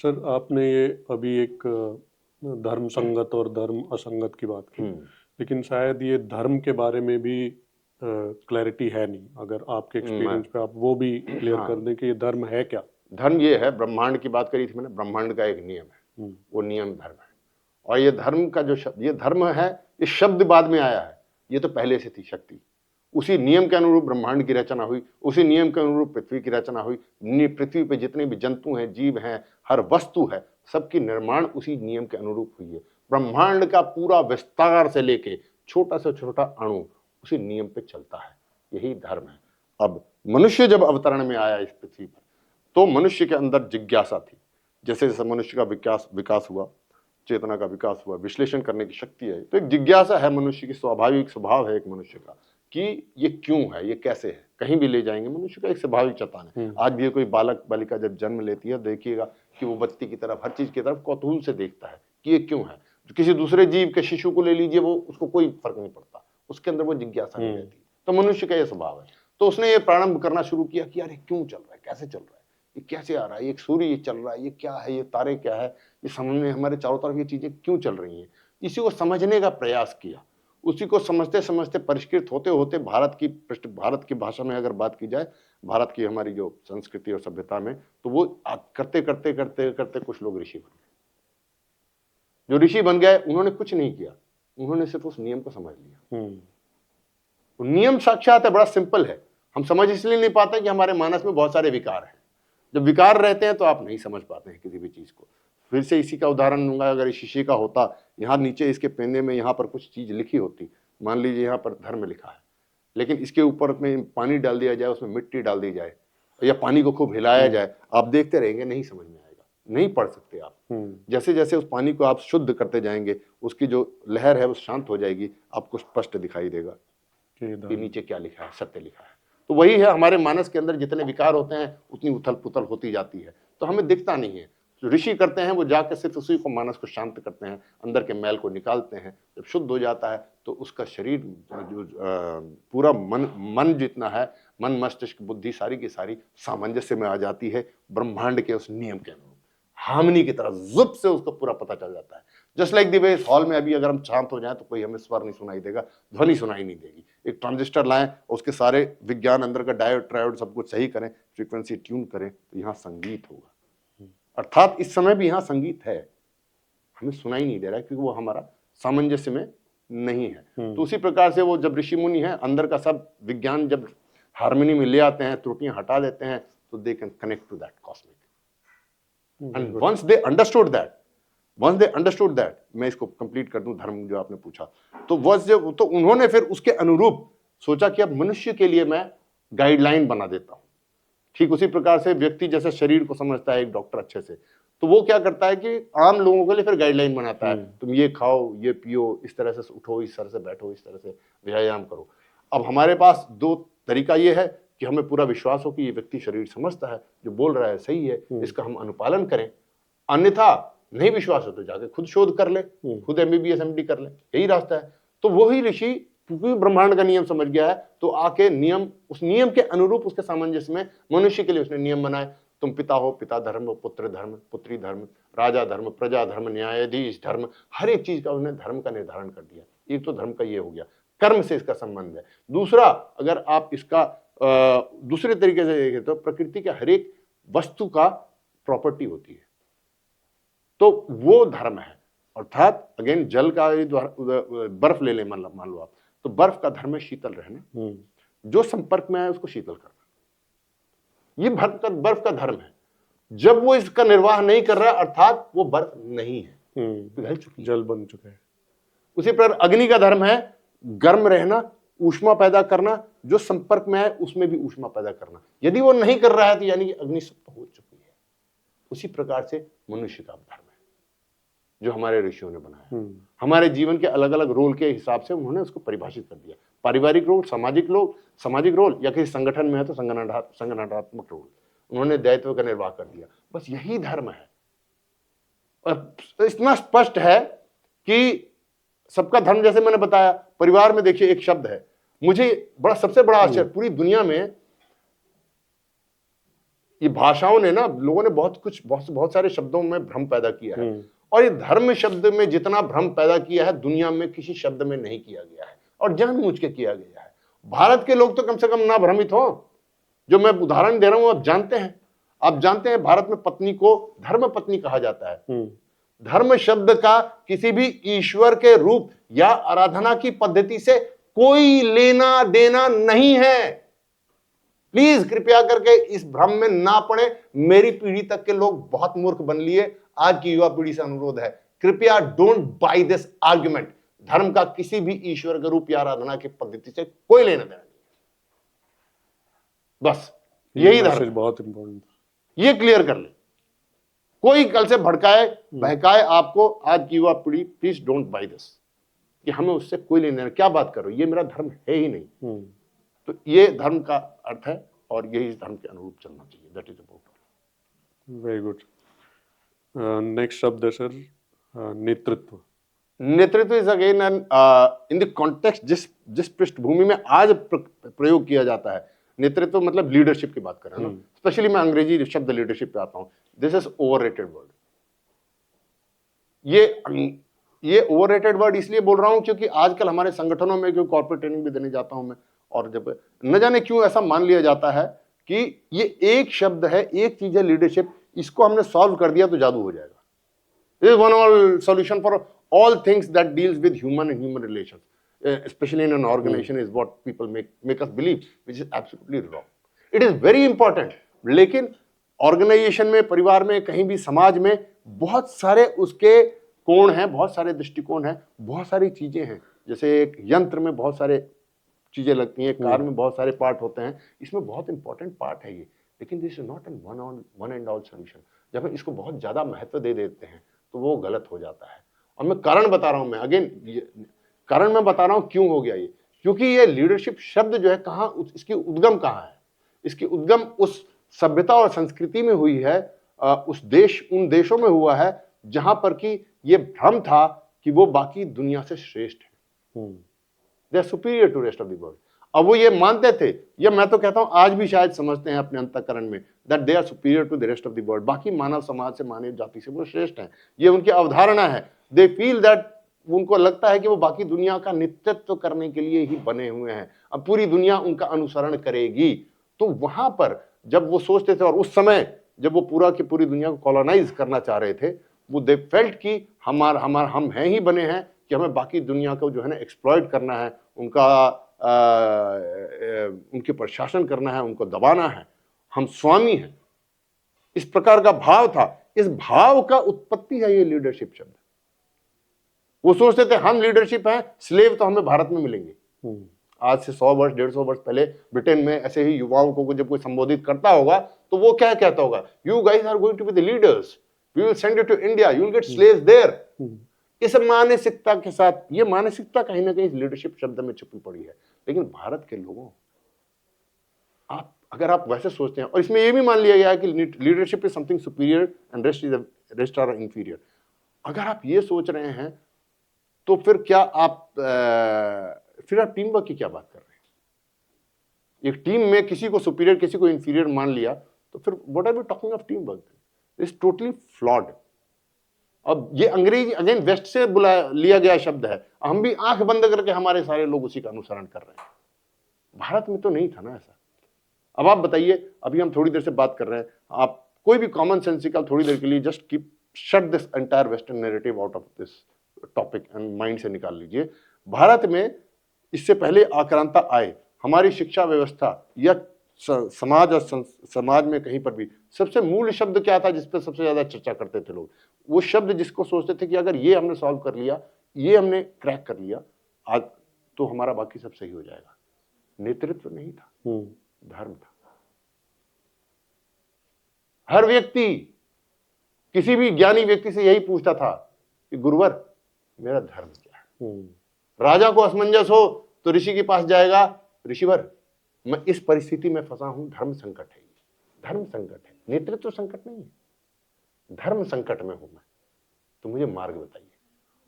Sir, आपने ये अभी एक धर्म संगत और धर्म असंगत की बात की, लेकिन शायद ये धर्म के बारे में भी क्लैरिटी है नहीं। अगर आपके एक्सपीरियंस पे आप वो भी क्लियर कर हाँ, दें कि ये धर्म है क्या? धर्म ये है, ब्रह्मांड की बात करी थी मैंने, ब्रह्मांड का एक नियम है, वो नियम धर्म है। और ये धर्म का जो शब्द, ये धर्म है, ये शब्द बाद में आया है, ये तो पहले से थी शक्ति। उसी नियम के अनुरूप ब्रह्मांड की रचना हुई, उसी नियम के अनुरूप पृथ्वी की रचना हुई। पृथ्वी पे जितने भी जंतु हैं, जीव हैं, हर वस्तु है, सबकी निर्माण उसी नियम के अनुरूप हुई है। ब्रह्मांड का पूरा विस्तार से लेके छोटा से छोटा अणु उसी नियम पे चलता है, यही धर्म है। अब मनुष्य जब अवतरण में आया इस पृथ्वी पर, तो मनुष्य के अंदर जिज्ञासा थी। जैसे जैसे मनुष्य का विकास हुआ, चेतना का विकास हुआ, विश्लेषण करने की शक्ति है, तो एक जिज्ञासा है मनुष्य की, स्वाभाविक स्वभाव है एक मनुष्य का कि ये क्यों है, ये कैसे है। कहीं भी ले जाएंगे, मनुष्य का एक स्वाभाविक चेतन है। आज भी कोई बालक बालिका जब जन्म लेती है, देखिएगा कि वो बत्ती की तरफ, हर चीज की तरफ कौतूहल से देखता है कि ये क्यों है। तो किसी दूसरे जीव के शिशु को ले लीजिए, वो उसको कोई फर्क नहीं पड़ता, उसके अंदर वो जिज्ञासा नहीं रहती। तो मनुष्य का ये स्वभाव है। तो उसने ये प्रारंभ करना शुरू किया कि यार ये क्यों चल रहा है, कैसे चल रहा है, ये कैसे आ रहा है, ये सूर्य ये चल रहा है, ये क्या है, ये तारे क्या है, ये समझ में, हमारे चारों तरफ ये चीजें क्यों चल रही हैं। इसी को समझने का प्रयास किया। उसी को समझते समझते परिष्कृत होते होते भारत की भाषा में अगर बात की जाए, भारत की हमारी जो संस्कृति और सभ्यता में, तो वो करते करते करते करते कुछ लोग ऋषि बन गए। जो ऋषि बन गए, उन्होंने कुछ नहीं किया, उन्होंने सिर्फ उस नियम को समझ लिया। नियम साक्षात है, बड़ा सिंपल है। हम समझ इसलिए नहीं पाते कि हमारे मानस में बहुत सारे विकार हैं। जब विकार रहते हैं तो आप नहीं समझ पाते हैं किसी भी चीज को। फिर से इसी का उदाहरण दूंगा, अगर इस शीशे का होता, यहाँ नीचे इसके पेंदे में यहाँ पर कुछ चीज लिखी होती, मान लीजिए यहाँ पर धर्म लिखा है, लेकिन इसके ऊपर में पानी डाल दिया जाए, उसमें मिट्टी डाल दी जाए, या पानी को खूब हिलाया जाए, आप देखते रहेंगे, नहीं समझ में आएगा, नहीं पढ़ सकते आप। जैसे जैसे उस पानी को आप शुद्ध करते जाएंगे, उसकी जो लहर है वो शांत हो जाएगी, आपको स्पष्ट दिखाई देगा कि नीचे क्या लिखा है, सत्य लिखा है। तो वही है, हमारे मानस के अंदर जितने विकार होते हैं, उतनी उथल पुथल होती जाती है, तो हमें दिखता नहीं है। जो ऋषि करते हैं, वो जाकर सिर्फ उसी को, मानस को शांत करते हैं, अंदर के मैल को निकालते हैं। जब शुद्ध हो जाता है तो उसका शरीर जो पूरा मन जितना है, मन मस्तिष्क बुद्धि सारी की सारी सामंजस्य में आ जाती है, ब्रह्मांड के उस नियम के अनुरूप हार्मनी की तरह जुप से उसको पूरा पता चल जाता है। जस्ट लाइक द वे इस हॉल में अभी अगर हम शांत हो जाएं तो कोई हमें स्वर नहीं सुनाई देगा, ध्वनि सुनाई नहीं देगी। एक ट्रांजिस्टर लाएं, उसके सारे विज्ञान अंदर का डायोड ट्रायोड सब कुछ सही करें, फ्रीक्वेंसी ट्यून करें, तो यहाँ संगीत होगा। अर्थात इस समय भी यहाँ संगीत है, हमें सुनाई नहीं दे रहा है क्योंकि वो हमारा सामंजस्य में नहीं है। तो उसी प्रकार से वो जब ऋषि मुनि है, अंदर का सब विज्ञान जब हार्मनी में ले आते हैं, त्रुटियां हटा देते हैं, तो they can connect to that cosmic. And once they understood that, मैं इसको कंप्लीट कर दूं, धर्म जो आपने पूछा, तो तो उन्होंने फिर उसके अनुरूप सोचा कि अब मनुष्य के लिए मैं गाइडलाइन बना देता हूं। ठीक उसी प्रकार से व्यक्ति जैसे शरीर को समझता है एक डॉक्टर अच्छे से, तो वो क्या करता है कि आम लोगों के लिए फिर गाइडलाइन बनाता है, तुम ये खाओ, ये पियो, इस तरह से उठो, इस तरह से बैठो, इस तरह से व्यायाम करो। अब हमारे पास दो तरीका ये है कि हमें पूरा विश्वास हो कि ये व्यक्ति शरीर समझता है, जो बोल रहा है सही है, इसका हम अनुपालन करें। अन्यथा नहीं विश्वास हो तो जाके खुद शोध कर ले, खुद MBBS MD कर ले, यही रास्ता है। तो वही ऋषि, क्योंकि ब्रह्मांड का नियम समझ गया है, तो आके नियम, उस नियम के अनुरूप उसके सामंजस्य में मनुष्य के लिए उसने नियम बनाए। तुम पिता हो, पिता धर्म, पुत्र धर्म, पुत्री धर्म, राजा धर्म, प्रजा धर्म, न्यायाधीश धर्म, हर एक चीज का उसने धर्म का निर्धारण कर दिया। एक तो धर्म का ये हो गया, कर्म से इसका संबंध है। दूसरा, अगर आप इसका दूसरे तरीके से देखें तो प्रकृति के हर एक वस्तु का प्रॉपर्टी होती है, तो वो धर्म है। अर्थात अगेन जल का बर्फ ले लें, मान लो आप, तो बर्फ का धर्म है शीतल रहना, जो संपर्क में आए उसको शीतल करना, ये बर्फ का धर्म है। जब वो इसका निर्वाह नहीं कर रहा, अर्थात वो बर्फ नहीं है, पिघल चुकी, जल बन चुका है। उसी प्रकार अग्नि का धर्म है गर्म रहना, ऊष्मा पैदा करना, जो संपर्क में आए उसमें भी ऊष्मा पैदा करना। यदि वो नहीं कर रहा है तो यानी कि अग्नि सप्त हो चुकी है। उसी प्रकार से मनुष्य का धर्म है जो हमारे ऋषियों ने बनाया। हमारे जीवन के अलग अलग रोल के हिसाब से उन्होंने उसको परिभाषित कर दिया। पारिवारिक रोल, सामाजिक रोल, या किसी संगठन में है तो संगठनात्मक रोल, उन्होंने दायित्व का निर्वाह कर दिया। बस यही धर्म है। और इतना स्पष्ट है कि सबका धर्म, जैसे मैंने बताया, परिवार में देखिए एक शब्द है, मुझे सबसे बड़ा आश्चर्य, पूरी दुनिया में ये भाषाओं ने ना, लोगों ने बहुत सारे शब्दों में भ्रम पैदा किया है, और ये धर्म शब्द में जितना भ्रम पैदा किया है दुनिया में किसी शब्द में नहीं किया गया है, और जानबूझ के किया गया है। भारत के लोग तो कम से कम ना भ्रमित हो। जो मैं उदाहरण दे रहा हूं आप जानते हैं भारत में पत्नी को धर्म पत्नी कहा जाता है। धर्म शब्द का किसी भी ईश्वर के रूप या आराधना की पद्धति से कोई लेना देना नहीं है। प्लीज कृपया करके इस भ्रम में ना पड़े। मेरी पीढ़ी तक के लोग बहुत मूर्ख बन लिए। आज की युवा पीढ़ी से अनुरोध है, कृपया डोंट बाय दिस आर्गुमेंट। धर्म का किसी भी ईश्वर के रूप या आराधना की पद्धति से कोई लेना देना नहीं। बस यही धर्म, बहुत इंपॉर्टेंट, ये क्लियर कर ले। कोई कल से भड़काए बहकाए आपको, आज की युवा पीढ़ी, प्लीज डोंट बाय दिस कि हमें उससे कोई लेना देना। क्या बात करो, ये मेरा धर्म है ही नहीं। तो ये धर्म का अर्थ है, और यही इस धर्म के अनुरूप चलना चाहिए। That is about. Very good. Next शब्द है सर नेतृत्व। नेतृत्व is again in the context जिस पृष्ठभूमि में आज प्रयोग किया जाता है। नेतृत्व मतलब लीडरशिप की बात कर रहे हैं ना, स्पेशली मैं अंग्रेजी शब्द लीडरशिप पे आता हूं। This is overrated word. ये ओवररेटेड वर्ड इसलिए बोल रहा हूं क्योंकि आजकल हमारे संगठनों में, क्योंकि कॉर्पोरेट ट्रेनिंग भी देने जाता हूं मैं, और जब न जाने क्यों ऐसा मान लिया जाता है कि ये एक शब्द है, एक चीज है लीडरशिप, इसको हमने सॉल्व कर दिया तो जादू हो जाएगा। This is one all solution for all things that deals with human and human relations, especially in an organization, is what people make us believe, which is absolutely wrong. It is very important. लेकिन organisation में, परिवार में, कहीं भी समाज में बहुत सारे उसके कोण हैं, बहुत सारे दृष्टिकोण हैं, बहुत सारी चीजें हैं। जैसे एक यंत्र में बहुत सारे चीजें लगती हैं, कार में बहुत सारे पार्ट होते हैं, इसमें बहुत इंपॉर्टेंट पार्ट है ये। लेकिन this is not an one and all solution. जब हम इसको बहुत ज्यादा महत्व दे देते हैं तो वो गलत हो जाता है। और मैं कारण बता रहा हूं, मैं अगेन कारण मैं बता रहा हूं क्यों हो गया ये। क्योंकि ये लीडरशिप शब्द जो है, कहां इसकी उद्गम कहां है? इसकी उद्गम उस सभ्यता और संस्कृति में हुई है, उन देशों में हुआ है जहां पर कि ये भ्रम था कि वो बाकी दुनिया से श्रेष्ठ है। They are superior to rest of the world. अब वो ये मानते थे, या मैं तो कहता हूं आज भी शायद समझते हैं अपने अंतःकरण में, that they are superior to the rest of the world. बाकी मानव समाज से, मानव जाति से वो श्रेष्ठ हैं। ये उनकी अवधारणा है। दे फील दैट, उनको लगता है कि वो बाकी दुनिया का नेतृत्व करने के लिए ही बने हुए हैं, अब पूरी दुनिया उनका अनुसरण करेगी। तो वहां पर जब वो सोचते थे, और उस समय जब वो पूरी दुनिया को कॉलोनाइज करना चाह रहे थे, वो दे फेल्ट कि हम हैं ही बने हैं कि हमें बाकी दुनिया को जो है ना एक्सप्लॉइट करना है, उनके पर शासन करना है, उनको दबाना है, हम स्वामी हैं। इस प्रकार का भाव था। इस भाव का उत्पत्ति है ये लीडरशिप शब्द। वो सोचते थे हम लीडरशिप हैं, स्लेव तो हमें भारत में मिलेंगे। आज से 100 वर्ष 150 वर्ष पहले ब्रिटेन में ऐसे ही युवाओं को जब कोई संबोधित करता होगा तो वो क्या कहता होगा? You guys are going to be the leaders, we will send you to India, you will get slaves there. इस मानसिकता के साथ, ये मानसिकता कहीं ना कहीं लीडरशिप शब्द में छुपी पड़ी है। लेकिन भारत के लोगों, अगर आप वैसे सोचते हैं, और इसमें यह भी मान लिया गया है कि leadership is something superior and rest are inferior. अगर आप ये सोच रहे हैं तो फिर आप टीम वर्क की क्या बात कर रहे हैं? एक टीम में किसी को सुपीरियर, किसी को इंफीरियर मान लिया तो फिर what are we talking of team work? Is totally flawed. अब ये अंग्रेजी अगेन वेस्ट से लिया गया शब्द है। हम भी आंख बंद करके हमारे सारे लोग उसी का अनुसरण कर रहे हैं। भारत में तो नहीं था ना ऐसा। अब आप बताइए, अभी हम थोड़ी देर से बात कर रहे हैं, आप कोई भी कॉमन सेंसिकल थोड़ी देर के लिए just keep shut this entire western narrative out of this topic and mind से निकाल लीजिए। भारत में इससे पहले आक्रांता आए, हमारी शिक्षा व्यवस्था या समाज और समाज में कहीं पर भी सबसे मूल शब्द क्या था जिस पर सबसे ज्यादा चर्चा करते थे लोग? वो शब्द जिसको सोचते थे कि अगर ये हमने सॉल्व कर लिया, ये हमने क्रैक कर लिया, आज तो हमारा बाकी सब सही हो जाएगा। नेतृत्व नहीं था, धर्म था। हर व्यक्ति किसी भी ज्ञानी व्यक्ति से यही पूछता था कि गुरुवर मेरा धर्म क्या है? राजा को असमंजस हो तो ऋषि के पास जाएगा, ऋषिवर मैं इस परिस्थिति में फंसा हूं, धर्म संकट है। धर्म संकट है, नेतृत्व संकट नहीं है, धर्म संकट में हूं मैं, तो मुझे मार्ग बताइए।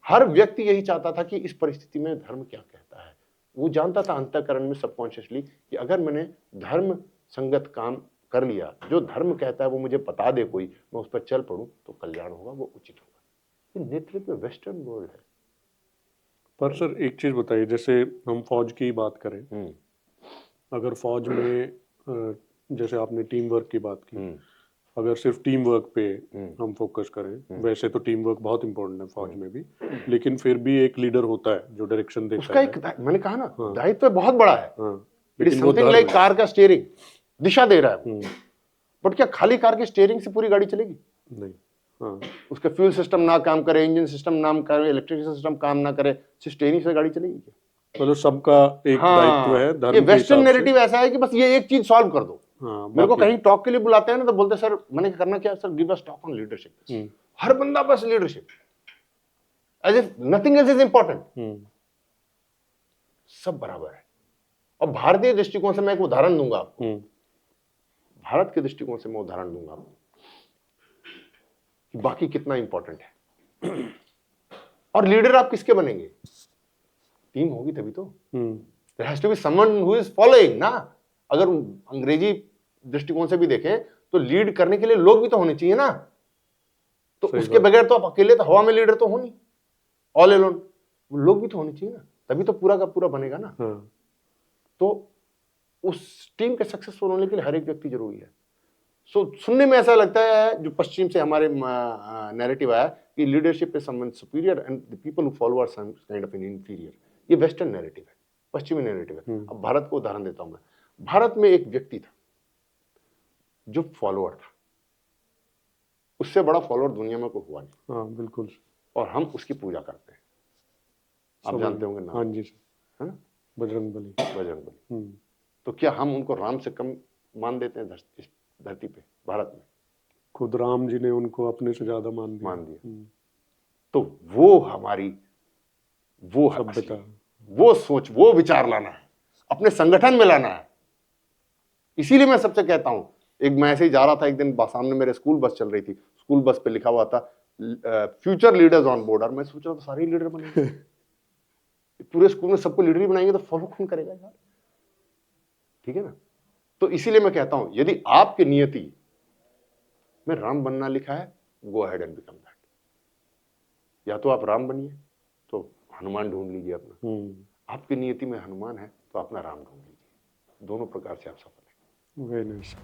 हर व्यक्ति यही चाहता था कि इस परिस्थिति में धर्म क्या कहता है। वो जानता था अंतःकरण में, सबकॉन्शियसली, कि अगर मैंने धर्म संगत काम कर लिया, जो धर्म कहता है वो मुझे बता दे कोई, मैं उस पर चल पड़ूं तो कल्याण होगा, वो उचित होगा। ये नेतृत्व वेस्टर्न वर्ल्ड है। पर सर एक चीज बताइए, जैसे हम फौज की बात करें, अगर फौज में जैसे आपने टीम वर्क की बात की, अगर सिर्फ टीम वर्क पे हम फोकस करें, वैसे तो टीम वर्क बहुत इंपॉर्टेंट है फौज में भी, लेकिन फिर भी एक लीडर होता है जो डायरेक्शन देता उसका है। एक मैंने कहा ना, दायित्व बहुत बड़ा है। हाँ, इट इज लेकिन वो समथिंग धर्म लाइक है। कार का स्टीयरिंग, दिशा दे रहा है। बट क्या खाली कार की स्टीयरिंग से पूरी गाड़ी चलेगी? नहीं। हाँ, उसका फ्यूल सिस्टम ना काम करे, इंजन सिस्टम ना करे, इलेक्ट्रिक सिस्टम काम ना करे, सिर्फ स्टीयरिंग से गाड़ी चलेगी क्या? मतलब सबका एक दायित्व है धर्म ये के वेस्टर्न हिसाब से। नैरेटिव ऐसा है कि बस ये एक चीज सॉल्व कर दो। हाँ, मेरे को बाकी- कहीं टॉक के लिए बुलाते हैं ना, तो बोलते हैं सर मैंने करना क्या sir, give us talk on leadership. हर बंदा बस leadership, as if nothing else is important. सब बराबर है। और भारतीय दृष्टिकोण से मैं एक उदाहरण दूंगा आपको, भारत के दृष्टिकोण से मैं उदाहरण दूंगा आपको कि बाकी कितना इंपॉर्टेंट है। और लीडर आप किसके बनेंगे? टीम होगी तभी तो। There has to be someone who is following ना। अगर अंग्रेजी दृष्टिकोण से भी देखें तो लीड करने के लिए लोग भी तो होने चाहिए ना। तो उसके बगैर तो आप अकेले तो हवा में लीडर तो हो नहीं, ऑल एलोन। लोग भी तो होने चाहिए ना, तभी तो पूरा का पूरा बनेगा ना। तो उस टीम के सक्सेसफुल होने के लिए हर एक व्यक्ति जरूरी है। सो सुनने में ऐसा लगता है, जो पश्चिम से हमारे नैरेटिव आया कि leadership is someone superior and the people who follow are some kind of an inferior. ये वेस्टर्न नैरेटिव है, पश्चिमी नैरेटिव है। अब भारत को उदाहरण देता हूं मैं। भारत में एक व्यक्ति था जो फॉलोअर था, उससे बड़ा फॉलोअर दुनिया में कोई हुआ नहीं। हाँ, बिल्कुल। और हम उसकी पूजा करते हैं। आप जानते होंगे नाम, हाँ जी सर, है ना, बजरंग बली। बजरंग बली। तो क्या हम उनको राम से कम मान देते हैं इस धरती पे, भारत में? खुद राम जी ने उनको अपने से ज्यादा मान दिया। तो वो हमारी वो सभ्यता, वो सोच, वो विचार लाना है, अपने संगठन में लाना है। इसीलिए मैं सबसे कहता हूं, एक मैं ऐसे ही जा रहा था एक दिन, सामने मेरे स्कूल बस चल रही थी, स्कूल बस पे लिखा हुआ था फ्यूचर लीडर्स ऑन बोर्ड। और मैं सोच रहा था सारे लीडर बनेंगे। पूरे स्कूल में सबको लीडर ही बनाएंगे तो फॉलो कौन करेगा यार? ठीक है ना। तो इसीलिए मैं कहता हूं, यदि आपकी नियति में राम बनना लिखा है, go ahead and become that. या तो आप राम बनिए, तो हनुमान ढूंढ लीजिए अपना। आपकी नियति में हनुमान है तो अपना राम ढूंढ लीजिए। दोनों प्रकार से आप सफल हैं। Very nice.